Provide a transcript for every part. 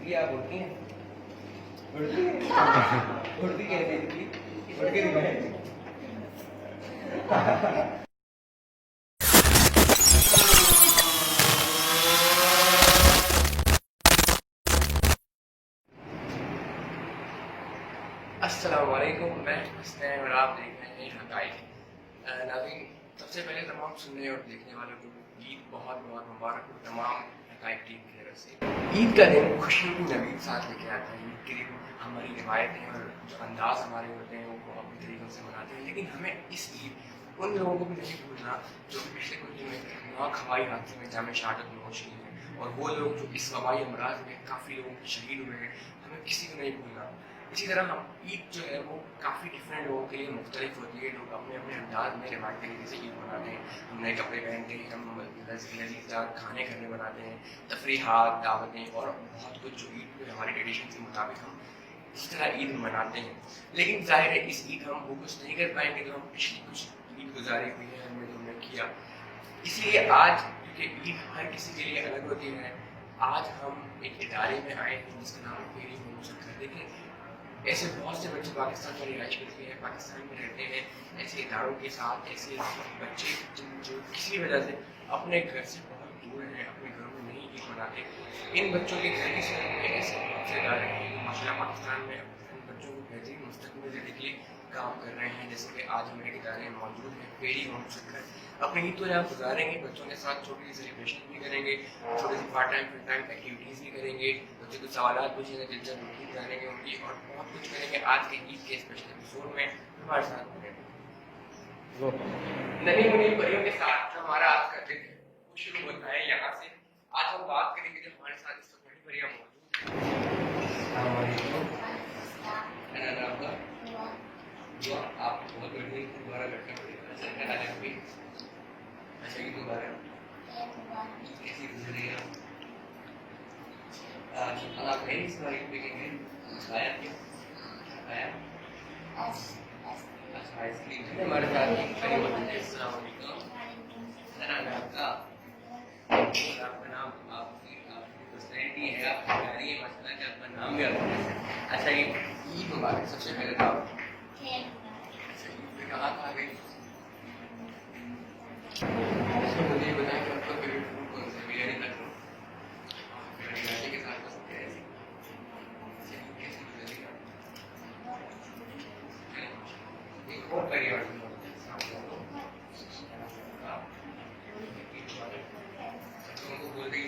तितली आप उड़ती हैं? उड़ती हैं? उड़ती कैसे है तितली? उड़ के दिखाएं। अस्सलाम वालेकुम, मैं हुसैन और आप देख रहे हैं हक़ाइक़। नाज़रीन, सबसे पहले तमाम सुनने और देखने वालों को ईद बहुत बहुत मुबारक हो तमाम हक़ाइक़ टीम की तरफ से। ईद का दिन खुशियों की नवीद साथ लेके आता है। ईद के दिन हमारी रिवायतें और जो अंदाज हमारे होते हैं वो अपने तरीक़ों से मनाते हैं, लेकिन हमें इस ईद उन लोगों को भी नहीं भूलना जो पिछले कुछ दिन में खतरनाक हवाई हादसे में जामे शहादत नोश हुए हैं, और वो लोग जो इस वबाई अमराज में काफ़ी लोग शहीद हुए हैं, हमें किसी को नहीं भूलना। इसी तरह हम ईद जो है वो काफ़ी डिफरेंट लोगों के लिए मुख्तलिफ होती है। लोग अपने अपने अंदाज में रिवायती तरीके से ईद मनाते हैं। हम नए कपड़े पहनते हैं, हम लजीज़दार खाने खाने बनाते हैं, तफरीहात, दावतें और बहुत कुछ जो ईद में हमारे ट्रेडिशन के मुताबिक हम इस तरह ईद मनाते हैं। लेकिन ज़ाहिर है इस ईद हम वो कुछ नहीं कर पाएंगे जो हम पिछली कुछ ईद गुजारी हुई है हमने जो हमने किया। इसलिए आज क्योंकि ईद हर किसी के लिए अलग होती है, आज हम एक इदारे में आए हैं जिसका नाम फेरी मुशक्कर। देखिए, ऐसे बहुत से बच्चे पाकिस्तान में रिहाइश करते हैं, पाकिस्तान में रहते हैं, ऐसे इदारों के साथ ऐसे बच्चे जो किसी वजह से अपने घर से बहुत दूर हैं, अपने घरों में नहीं ईद मनाते। इन बच्चों के घर की सूरत में ऐसे बहुत से इदारे हैं जो माशाल्लाह पाकिस्तान में इन बच्चों को बेहतरीन मुस्तकबिल देने के लिए काम कर रहे हैं। जैसे कि आज हमारे इदारे मौजूद हैं फेरी मुशक्कर। अपनी ईद तो यहाँ गुजारेंगे, बच्चों के साथ छोटी सी सेलिब्रेशन भी करेंगे, छोटी सी part time full time activities भी करेंगे, बच्चे को सवाल पूछेंगे, दिलचस्प रूटीन जानेंगे उनकी, और बहुत कुछ करेंगे। आज के ईद के स्पेशल एपिसोड में हमारे साथ नन्ही मुन्नी परियों के साथ जो हमारा आज का दिन है वो शुरू होता है यहाँ से। आज हम बात करेंगे जो हमारे साथ इस वक्त बड़ी परियां मौजूद हैं। आप बहुत बढ़िया दोबारा लड़का पड़ेगा। अच्छा, ये दोबारा कैसी गुजरी आप? आप गए इस बार ईद देखेंगे? आया क्या? आया? अच्छा, आइसक्रीम हमारे साथ करीब अस्सलाम वालेकुम। आपका आपका नाम आपकी पर्सनैलिटी है, आपकी गाड़ी है, मसला कि आपका नाम भी आपका। अच्छा, ये ईद मुबारक। सबसे पहले तो आप कहाँ कहाँ गए? मुझे बताएं कि आपका फेवरेट फूड कौन सा है? बिरयानी का करूँ बिरयानी के साथ पसंद है ऐसी कैसी गुजरी एक और परिवार तुमको बोल रही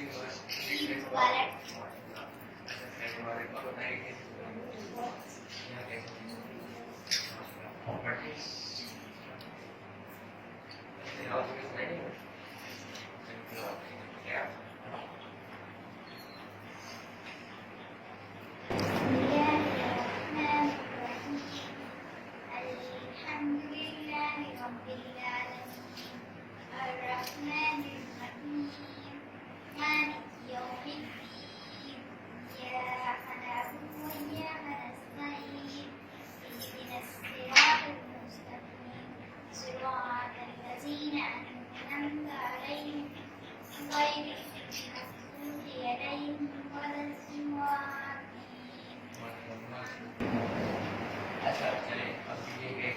अच्छा, चलिए अब ये है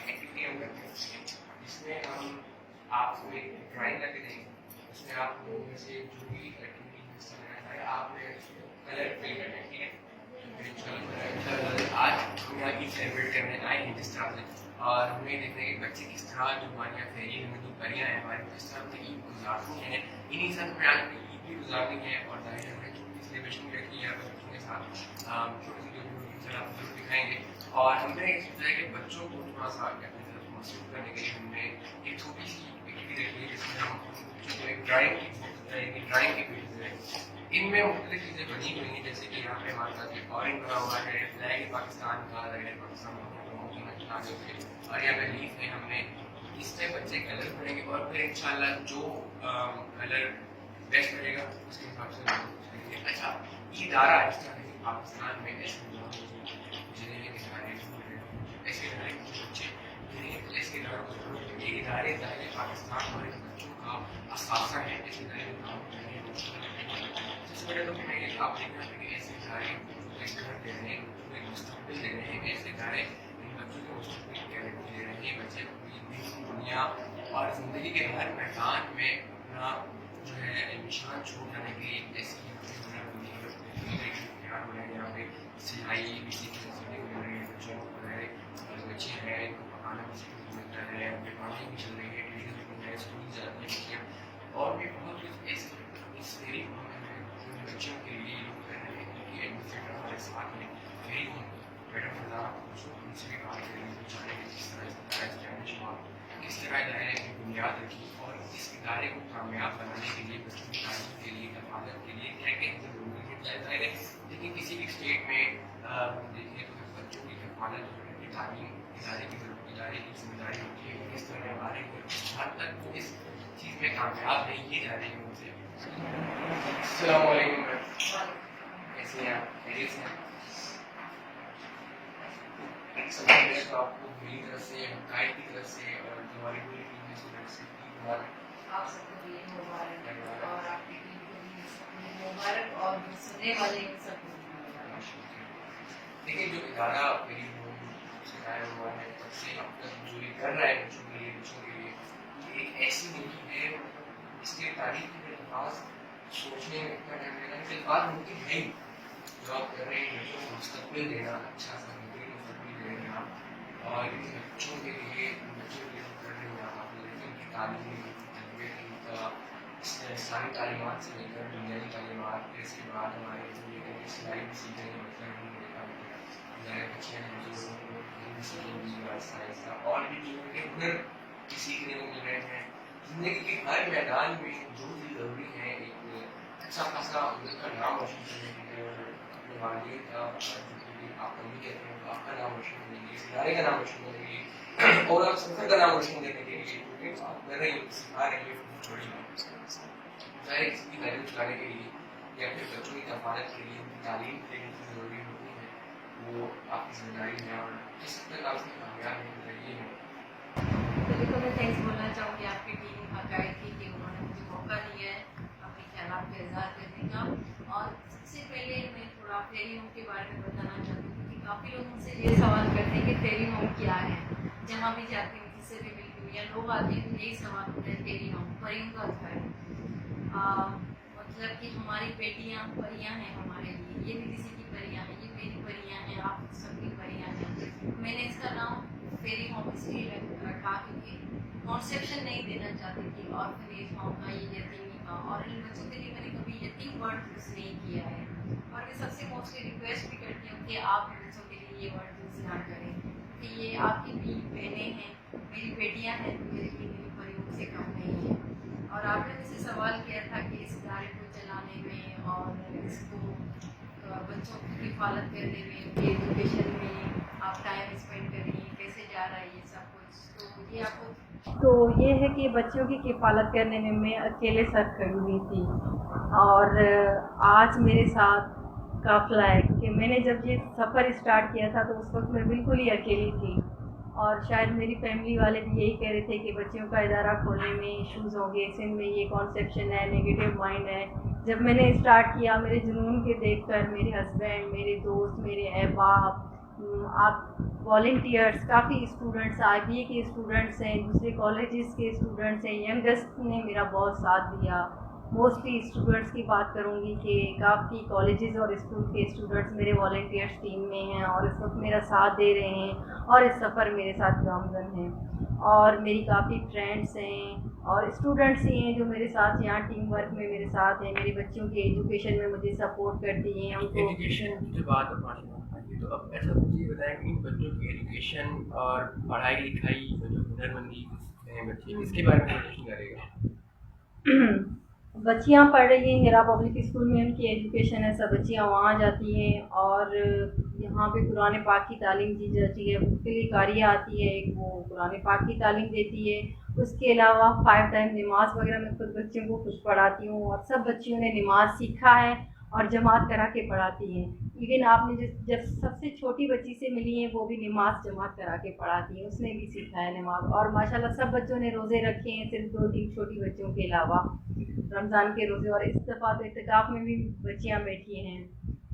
एक्टिविटी हम करते हैं जिसमें हम आपको एक ड्राइंग करके देंगे। उसमें आप लोगों में से जो भी एक्टिविटी हिस्सा लेना है आपने कलर फिल करना है, ठीक है? आज हम यहाँ की सेलिब्रेट करने आए हैं जिस तरह से, और हमें देखते हैं कि बच्चे किस तरह जो हमारे यहाँ फेरी में जो परियाँ हैं हमारे किस तरह से ईद गुजारती हैं। इन्हीं साथ में आज ईद भी गुजारनी है, और जाहिर है हमने छोटी सेलिब्रेशन भी रखी है बच्चों के साथ, छोटी सी जो आप जरूर दिखाएंगे। और हमने सोचा है कि बच्चों को थोड़ा सा अपनी तरफ मसरूफ करने के लिए हमने एक छोटी सी एक्टिविटी रखी है जिसमें हम बच्चों को एक ड्राइंग की पेज है। इनमें मुख्तलिफ चीज़ें बनी हुई हैं, जैसे कि यहाँ पे हमारे साथ एक ऑरेंज बना हुआ है, फ्लैग पाकिस्तान का, पाकिस्तान और यहाँ पे लीफ है। हमने इसमें बच्चे कलर करेंगे और फिर इंशाल्लाह जो कलर बेस्ट रहेगा उसके हिसाब से करेंगे। अच्छा, ये इदारा इस तरह से पाकिस्तान में ऐसे बच्चे ऐसे इदारे पाकिस्तान हमारे बच्चों का असासा है। सबसे पहले तो मैं आप देखना कि ऐसे इदारे एक घर दे रहे हैं, एक मुस्तकबिल दे रहे हैं, ऐसे इदारे इन बच्चों को मुस्तकबिल की गारंटी दे रहे हैं। बच्चे अपनी दुनिया और ज़िंदगी के हर मैदान में अपना जो है निशान छोड़ जाने के लिए ऐसी तैयार हो रहे हैं। यहाँ पे सिलाई भी सीखने मिल रही है बच्चों को, बच्चे हैं इनको पढ़ाना भी सीखने मिल रहा है, उनकी पढ़ाई भी चल रही है, ट्यूशन भी मिल रहा है, स्कूल जाते हैं बच्चे और भी बहुत कुछ ऐसे इस फेरी होम बच्चों के लिए लोग कर रहे हैं क्योंकि एडमिनिस्ट्रेटर हमारे साथ में फेरी होम मैडम फजा उनसे भी बात करेंगे पूछाने के किस तरह इस स्टैब्लिश हुआ, किस तरह इदारे की बुनियाद रखी और इस इदारे को कामयाब बनाने के लिए बच्चों की तालीम के लिए हिफाजत के लिए क्या क्या जरूरी है। ज़ाहिर है लेकिन किसी भी स्टेट में देखें तो बच्चों की हिफाजत जो है तालीम इदारे की जिम्मेदारी होती है, किस तरह हमारे हद तक वो इस चीज़ में कामयाब है ये जा रही है मुझे। अस्सलाम वालेकुम, कैसे हैं आप? खैरियत से हैं? सबसे पहले तो आपको मेरी तरफ से, हकायत की तरफ से और जो हमारी पूरी टीम है उसकी तरफ से आप सबको भी मुबारक और आपकी टीम को भी मुबारक और सुनने वाले सबको देखिए जो इदारा मेरी सिखाया हुआ है तब से अब तक जो ये कर रहा है बच्चों के लिए ये एक ऐसी नीति है इसके तारीख के पास सोचने में इतना टाइम लगेगा कि बात मुमकिन है ही। जो आप कर रहे हैं बच्चों को मुस्तकबिल देना, अच्छा सा मुस्तकबिल देना और इन बच्चों के लिए कर रहे हैं आप लोग उनकी तालीम इस्लामी तालीमात से लेकर दुनियावी तालीमात, फिर इसके बाद हमारे जो सिलाई भी सीख रहे हैं मतलब बच्चे हैं जो आहिस्ता और भी जो हुनर सीखने को मिल रहे हैं। जिंदगी के हर मैदान में जो भी ज़रूरी है एक अच्छा खासा उनका नाम रोशन करने के लिए अपने वालिदैन का आप कभी कहते हैं तो आपका नाम रोशन करने के लिए, इस इदारे का नाम रोशन करने के लिए और आप संस्था का नाम रोशन करने के लिए आप कर रही हैं, सिखा रही हैं छोड़ी ज़ाहिर इसकी वैल्यू चलाने के लिए या फिर बच्चों की कफालत के लिए उनकी तालीम देने की ज़रूरी होती है, वो आपकी जिम्मेदारी है और जिस तक आप उसकी कामयाब नहीं रही है। तो देखो मैं थैंक्स बोलना चाहूँगी आपकी टीम हकायत की कि उन्होंने मुझे मौका दिया है अपने ख्यालात का इजहार करने का। और सबसे पहले मैं थोड़ा फेरी होम के बारे में बताना चाहती हूँ क्योंकि काफ़ी लोग मुझसे ये सवाल करते हैं कि फेरी होम क्या है। जहाँ भी जाती हूँ किसी भी मिलती हूँ या लोग आते हैं तो यही सवाल होता है फेरी होम परियों का घर मतलब कि हमारी बेटियाँ परियाँ हैं हमारे लिए, ये भी किसी की परियाँ हैं, ये मेरी परियाँ हैं, आप सबकी परियाँ हैं। मैंने इसका नाम फेरी होम इसलिए रखा क्योंकि कॉन्सेप्शन नहीं देना चाहती थी ऑर्फनेज होम का, ये यतीमी का, और इन बच्चों के लिए मैंने कभी यतीम वर्ड यूज़ नहीं किया है। और मैं सबसे मोस्टली रिक्वेस्ट भी करती हूँ कि आप बच्चों के लिए ये वर्ड यूज़ ना करें कि ये आपकी भी बहनें हैं, मेरी बेटियाँ हैं, तो मेरे लिए मेरी परियों से कम नहीं है। और आपने मुझसे सवाल किया था कि इस इदारे को चलाने में और इसको बच्चों की हिफाजत करने में, उनकी एजुकेशन में आप टाइम स्पेंड कर रही हैं, कैसे जा रहा है ये सब कुछ। तो ये आपको तो ये है कि बच्चों की किफ़ालत करने में मैं अकेले सर खड़ी हुई थी और आज मेरे साथ काफ़िला है क्योंकि मैंने जब ये सफ़र स्टार्ट किया था तो उस वक्त मैं बिल्कुल ही अकेली थी और शायद मेरी फैमिली वाले भी यही कह रहे थे कि बच्चों का इदारा खोलने में इश्यूज़ होंगे, सिंध में ये कॉन्सेप्शन है, नेगेटिव माइंड है। जब मैंने स्टार्ट किया मेरे जुनून के देखकर मेरे हस्बैंड, मेरे दोस्त, मेरे अहबाब, आप वॉलंटियर्स, काफ़ी स्टूडेंट्स, IBA के स्टूडेंट्स हैं, दूसरे कॉलेजेस के स्टूडेंट्स हैं, यंगस्ट ने मेरा बहुत साथ दिया। मोस्टली स्टूडेंट्स की बात करूंगी कि काफ़ी कॉलेजेस और स्कूल के स्टूडेंट्स मेरे वॉलंटियर्स टीम में हैं और इस वक्त मेरा साथ दे रहे हैं और इस सफ़र मेरे साथ गामज़न हैं। और मेरी काफ़ी फ्रेंड्स हैं और स्टूडेंट्स ही हैं जो मेरे साथ यहाँ टीम वर्क में मेरे साथ हैं, मेरे बच्चों के एजुकेशन में मुझे सपोर्ट करती हैं। उनको एजुकेशन की जो बात तो अब ऐसा मुझे बताएं कि इन बच्चों की एजुकेशन और पढ़ाई लिखाई जो हुनरमंदी हैं बच्चे, इसके बारे में कोशिश करेगा। बच्चियाँ पढ़ रही हैं हिरा पब्लिक स्कूल में, उनकी एजुकेशन है, सब बच्चियाँ वहाँ जाती हैं और यहाँ पे कुरान पाक की तालीम दी जाती है। उसके लिए कारिया आती है एक, वो कुरान पाक की तालीम देती है। उसके अलावा 5 टाइम नमाज वगैरह मैं खुद बच्चों को कुछ पढ़ाती हूँ और सब बच्चियों ने नमाज सीखा है और जमात करा के पढ़ाती हैं। इवन आपने जब सबसे छोटी बच्ची से मिली हैं, वो भी नमाज जमात करा के पढ़ाती हैं, उसने भी सीखा है नमाज। और माशाल्लाह सब बच्चों ने रोज़े रखे हैं, सिर्फ 2-3 छोटी बच्चों के अलावा, रमज़ान के रोज़े। और इस दफ़ा तो इत्तिकाफ़ में भी बच्चियाँ बैठी हैं।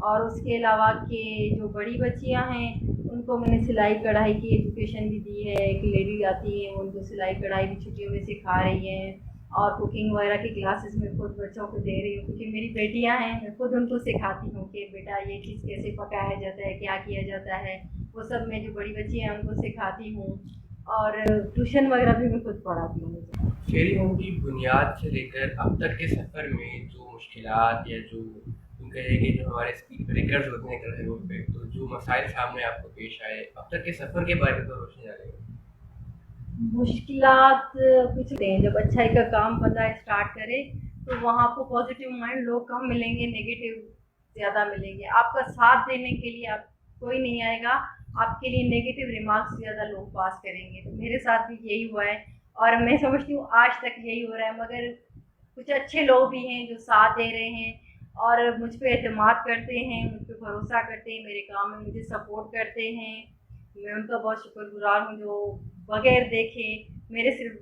और उसके अलावा के जो बड़ी बच्चियां हैं उनको मैंने सिलाई कढ़ाई की एजुकेशन भी दी है। एक लेडी आती हैं, उनको सिलाई कढ़ाई भी छुट्टियों में सिखा रही हैं। और कुकिंग वगैरह की क्लासेस में खुद बच्चों को दे रही हूँ, क्योंकि मेरी बेटियां हैं, मैं खुद उनको सिखाती हूँ कि बेटा ये चीज़ कैसे पकाया जाता है, क्या किया जाता है, वो सब मैं जो बड़ी बच्ची हैं उनको सिखाती हूँ। और ट्यूशन वगैरह भी मैं खुद पढ़ाती हूँ। फेरी होम की बुनियाद से लेकर अब तक के सफ़र में जो मुश्किलात या जो कहे कि जो हमारे स्पीड ब्रेकर्स होते हैं कल रोड पे, तो जो मसाइल सामने आपको पेश आए अब तक के सफ़र के बारे में तो रोशनी डालेंगे। मुश्किलात कुछ नहीं हैं। जब अच्छाई का काम बंदा स्टार्ट करे तो वहाँ आपको पॉजिटिव माइंड लोग कम मिलेंगे, नेगेटिव ज़्यादा मिलेंगे। आपका साथ देने के लिए आप कोई नहीं आएगा, आपके लिए नेगेटिव रिमार्क्स ज़्यादा लोग पास करेंगे। तो मेरे साथ भी यही हुआ है और मैं समझती हूँ आज तक यही हो रहा है। मगर कुछ अच्छे लोग भी हैं जो साथ दे रहे हैं और मुझ पे एतमाद करते हैं, मुझ पे भरोसा करते हैं, मेरे काम में मुझे सपोर्ट करते हैं। मैं उनका बहुत शुक्रगुजार हूँ जो बगैर देखे मेरे सिर्फ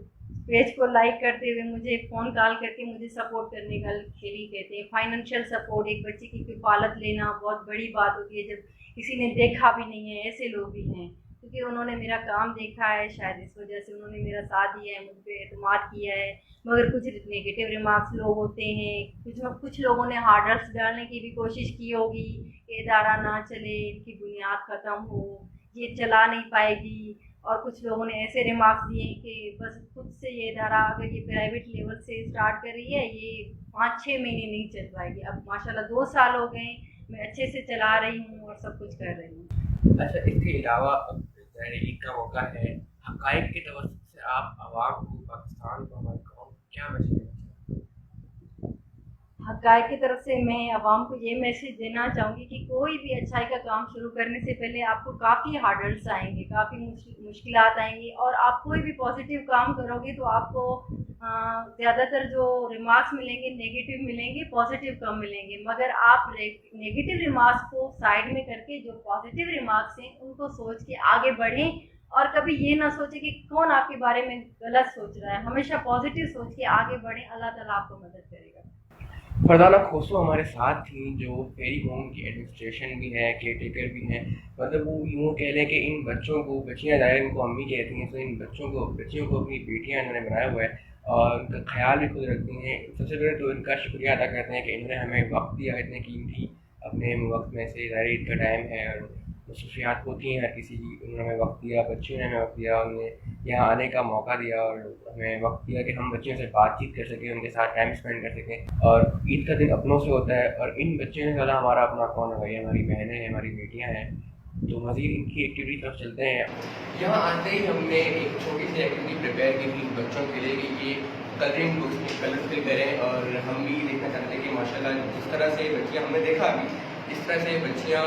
पेज को लाइक करते हुए मुझे फ़ोन कॉल करके मुझे सपोर्ट करने के लिए कहते हैं। फाइनेंशियल सपोर्ट, एक बच्चे की किफ़ालत लेना बहुत बड़ी बात होती है जब किसी ने देखा भी नहीं है। ऐसे लोग भी हैं क्योंकि उन्होंने मेरा काम देखा है, शायद इस वजह से उन्होंने मेरा साथ दिया है, मुझ पर एतमाद किया है। मगर कुछ नेगेटिव रिमार्क्स लोग होते हैं, कुछ लोगों ने हार्डल्स डालने की भी कोशिश की होगी कि इदारा ना चले, इनकी बुनियाद ख़त्म हो, ये चला नहीं पाएगी। और कुछ लोगों ने ऐसे रिमार्क्स दिए कि बस खुद से ये इदारा अगर ये प्राइवेट लेवल से स्टार्ट कर रही है, ये 5-6 महीने नहीं चल पाएगी। अब माशाल्लाह 2 साल हो गए, मैं अच्छे से चला रही हूँ और सब कुछ कर रही हूँ। अच्छा, इसके अलावा अब ईद का मौका है, हक़ाइक़ के तवज्जुह से आप आवाम को, पाकिस्तान को, हमारे कौम को क्या मैसेज देना चाहते हैं? हक़ाइक़ की तरफ से मैं आवाम को ये मैसेज देना चाहूँगी कि कोई भी अच्छाई का काम शुरू करने से पहले आपको काफ़ी हार्डल्स आएंगे, काफ़ी मुश्किलात आएंगी। और आप कोई भी पॉजिटिव काम करोगे तो आपको ज़्यादातर जो रिमार्क्स मिलेंगे नेगेटिव मिलेंगे, पॉजिटिव कम मिलेंगे। मगर आप नेगेटिव रिमार्क्स को साइड में करके जो पॉजिटिव रिमार्क्स हैं उनको सोच के आगे बढ़ें और कभी ये ना सोचें कि कौन आपके बारे में गलत सोच रहा है। हमेशा पॉजिटिव सोच के आगे बढ़ें, अल्लाह ताला आपको मदद करेगा। फरजाना खोसो हमारे साथ थी, जो फेरी होम की एडमिनिस्ट्रेशन भी है, केयर टेकर भी हैं। मतलब वो यूँ कह लें कि इन बच्चों को, बच्चियाँ ज़ाहिर इनको अम्मी कहती हैं, तो इन बच्चियों को अपनी बेटियाँ इन्होंने बनाया हुआ है और उनका ख्याल भी खुद रखती हैं। सबसे पहले तो इनका शुक्रिया अदा करते हैं कि इन्होंने हमें वक्त दिया, इतने कीमती अपने वक्त में से। ज़ाहिर ईद का टाइम है और मसरूफियात होती हैं हर किसी की, उन्होंने हमें वक्त दिया, बच्चियों ने हमें वक्त दिया, उन्होंने यहाँ आने का मौका दिया और हमें वक्त दिया कि हम बच्चियों से बातचीत कर सकें, उनके साथ टाइम स्पेंड कर सकें। और ईद का दिन अपनों से होता है और इन बच्चियों से ज़्यादा हमारा अपना कौन है भाई, हमारी बहनें हैं, हमारी बेटियाँ हैं। तो मज़ीद इनकी एक्टिविटी तरफ चलते हैं। यहाँ आते ही हमने एक छोटी सी एक्टिविटी प्रिपेयर की थी बच्चों के लिए कि ये कलरिंग बुक्स में कलर फिल करें। और हम भी देखना चाहते हैं कि माशाल्लाह जिस तरह से बच्चियाँ, हमने देखा अभी जिस तरह से बच्चियाँ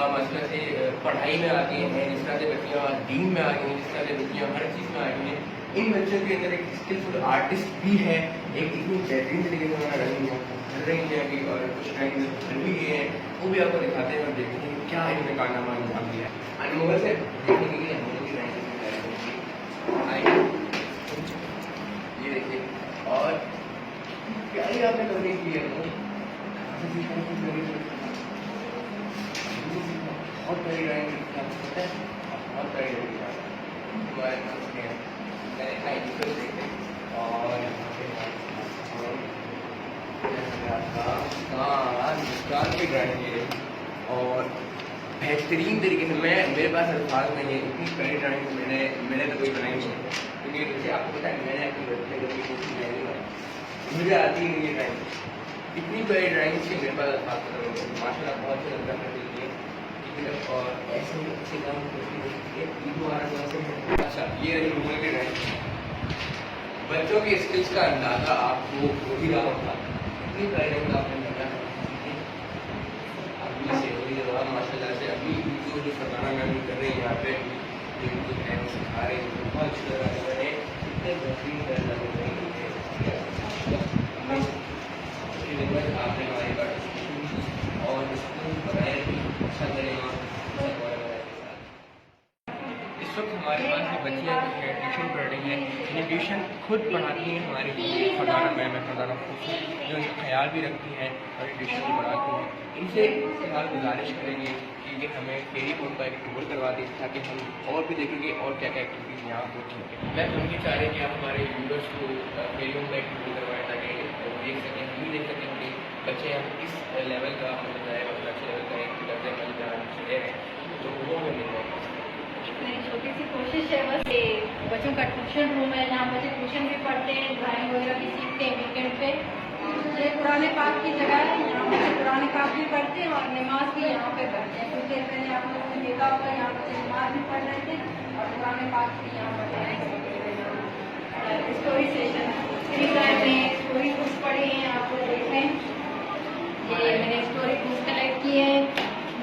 मतलब से पढ़ाई में आ गई हैं, जिस तरह से बच्चियाँ दीन में आ गई हैं, जिस तरह से बच्चियाँ हर चीज़ में आ गई हैं, इन बच्चों के अंदर एक स्किलफुल आर्टिस्ट भी है। एक इतनी बेहतरीन तरीके से उन्होंने रंग कर रही हैं अभी और कुछ रंग कर भी गए हैं, वो भी आपको दिखाते हैं और देखते हैं क्या इन्होंने कारनामा अंजाम दिया है। अनमोल से देखने के लिए अनमोल की आइए, ये देखिए। और क्या ही आपने करने की है, बहुत बड़ी ड्राइंग पता है, बहुत बड़ी ड्राइंग मैंने आईडी को देखे और मुस्कान की ड्राइंग है और बेहतरीन तरीके से मेरे पास अल्फाज नहीं है, इतनी प्यारी ड्राइंग मैंने तो कोई बनाई नहीं है। क्योंकि जैसे आपको पता है मैंने अपनी बच्चे को कोई कोशिश नहीं, मुझे आती ही नहीं है ड्राइंग। इतनी प्यारी ड्राइंग थी, मेरे पास अल्फाज माशाल्लाह बहुत से लगता करती है। और ऐसे ही काम अच्छा, ये रही रूमल की ड्राइंग। बच्चों के स्किल्स का अंदाज़ा आपको हो ही रहा होगा, इतनी प्यारी ड्राइंग आपने बना अभी से हो रही माशाल्लाह से। अभी जो फरजाना मैम कर रहे हैं यहाँ पे, जो है वो सिखा रहे हैं, बहुत अच्छी तरह से मैंने इतने बेहतरीन तरह आपने हमारी बात इस वक्त हमारे पास जो बच्चियाँ हैं ट्यूशन पढ़ रही हैं, जिन्हें ट्यूशन खुद पढ़ाती हैं हमारी फरदाना मैम है, फरदाना खुद जो इनका ख्याल भी रखती हैं और ट्यूशन भी पढ़ाती हैं। इनसे फिलहाल गुजारिश करेंगे कि ये हमें फेरी बोर्ड का एक टूर करवा दें ताकि हम और भी देखेंगे और क्या क्या एक्टिविटीज़ यहाँ होती हैं। मैं उनकी चाह रही कि आप हमारे यूजर्स को फेरी बोर्ड का एक टूर करवाएँ ताकि वो देख सकें, हम भी देख सकें कि बच्चे यहाँ किस लेवल का मतलब है, मतलब अच्छे लेवल का एक दर्जे वाली जहाँ से है तो वो हमें मिल जाएगा। मेरी छोटी सी कोशिश है बस ये बच्चों का ट्यूशन रूम है जहाँ बच्चे ट्यूशन भी पढ़ते हैं, ड्राइंग वगैरह भी सीखते हैं वीकेंड पे। ये कुरान पाक की जगह है, यहाँ बच्चे कुरान पाक भी पढ़ते हैं और नमाज भी यहाँ पे पढ़ते हैं। कुछ देर पहले आप लोगों ने देखा होगा यहाँ बच्चे नमाज भी पढ़ रहे थे और कुरान पाक भी यहाँ पढ़ रहे हैं। स्टोरी सेशन फ्री टाइम में स्टोरी बुक्स पढ़ी हैं, आप लोग देखें ये मैंने स्टोरी बुक्स कलेक्ट की है।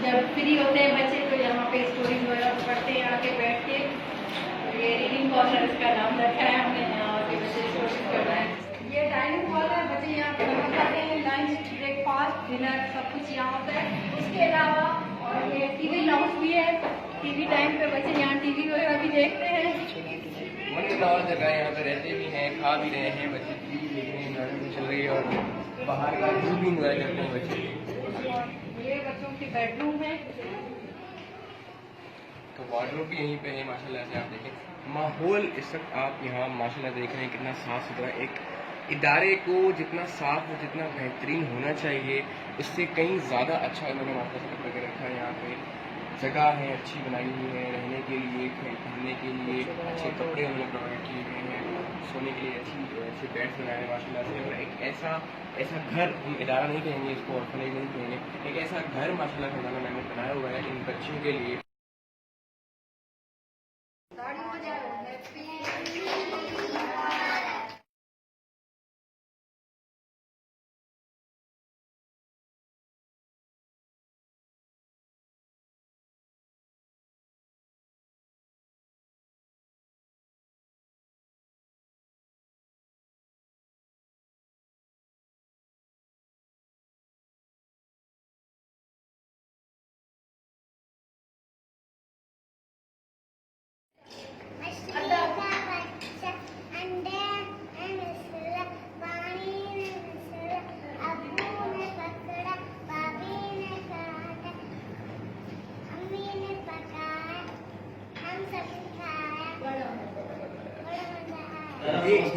जब फ्री होते हैं बच्चे तो यहाँ पे स्टोरीज वगैरह पढ़ते हैं आके बैठ के। ये रीडिंग कॉर्नर इसका नाम रखा है हमने, यहाँ आके बच्चे स्टोरीज पढ़ रहे हैं। ये डाइनिंग हॉल है, बच्चे यहाँ पे खाना खाते हैं, लंच ब्रेकफास्ट डिनर सब कुछ यहाँ होता है। उसके अलावा और ये टीवी लाउंज भी है, टीवी टाइम पे बच्चे यहाँ टीवी वगैरह भी देखते हैं। और जगह यहाँ पे रहते भी हैं, खा भी रहे हैं, बच्चे टीवी देख रहे हैं, गाड़ी भी चल रही है और बाहर का व्यू भी इंजॉय करते हैं बच्चे। ये बच्चों की बेडरूम है, तो वार्डरोब भी यहीं पे है माशाल्लाह से। आप देखें माहौल इस वक्त आप यहाँ माशाल्लाह देख रहे हैं कितना साफ़ सुथरा। एक इदारे को जितना साफ़ और जितना बेहतरीन होना चाहिए उससे कहीं ज़्यादा अच्छा इन्होंने माशाल्लाह से करके रखा है। यहाँ पे जगह है अच्छी बनाई हुई है, रहने के लिए, पहनने के लिए अच्छे कपड़े उन्होंने प्रोवाइड किए गए हैं, सोने के लिए अच्छे बेड्स बनाए हैं माशाल्लाह से। और एक ऐसा घर, हम इदारा नहीं कहेंगे इसको, ऑर्फनेज नहीं कहेंगे, एक ऐसा घर माशाल्लाह से मैंने बनाया हुआ है इन बच्चों के लिए।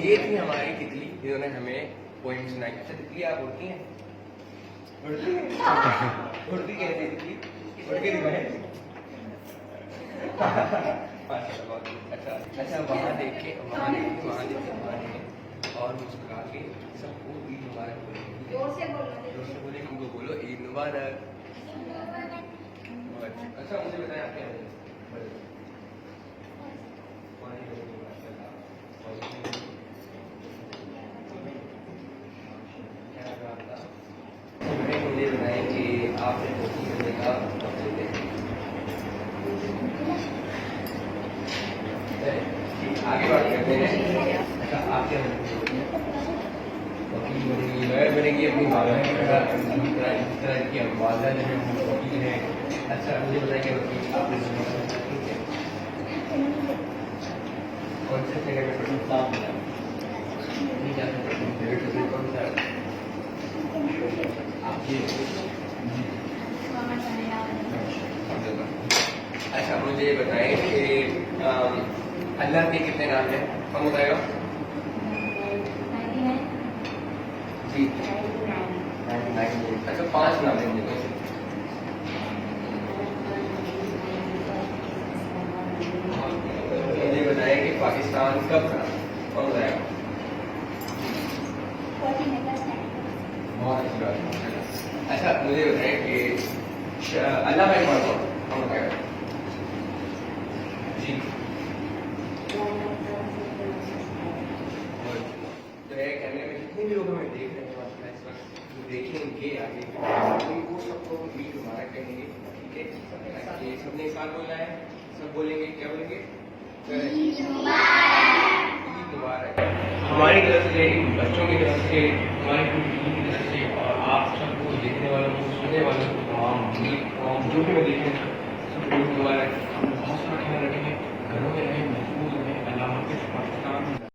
ये थी हमारी तितली, इन्होंने हमें पोइम सुनाई। अच्छा तितली आप उड़ती हैं? उड़ती हैं? उड़ती कैसे तितली? उड़ के दिखाएं। अच्छा वहाँ देख के और मुस्कुरा के सबको ईद मुबारक बोलेंगे। जोर से बोलेंगे, उनको बोलो ईद मुबारक। अच्छा मुझे बताएं आप क्या मुझे बताएं कि आपने कोचिंग करने का आगे बात करते हैं। अच्छा आप क्या वकील बनेंगी, लॉयर बनेंगी, अपनी इस तरह की वादा जो है वकील है। अच्छा मुझे बताइए वकील आपने कौन से जगह में पढ़ी? साफ नहीं जा सकते कौन सा आप ये। अच्छा मुझे बताएं कि अल्लाह के कितने नाम हैं? कौन बताएगा? जी अच्छा 5 नाम हैं मुझे। मुझे बताएं कि पाकिस्तान कब बना? कौन बताएगा? बहुत अच्छी बात। अच्छा मुझे बताएं कि अल्लाह इकबाल कौन बताएगा? जी तो है कहने में जितने भी लोग हमें देख रहे हैं इस वक्त देखेंगे आगे उनको सबको ईद मुबारक कहेंगे। ठीक है ये सबने एक साथ बोलना है, सब बोलेंगे। क्या बोलेंगे? ईद मुबारक। हमारी तरफ से, बच्चों की तरफ से, हमारी पूरी की तरफ से और आप सबको देखने वालों को, सुनने वालों को, तमाम जो भी मैं देखें सबको ईद मुबारक। बहुत सारा ख्याल रखेंगे, घरों में रहें, महफूज रहें, अल्लाह के पाकिस्तान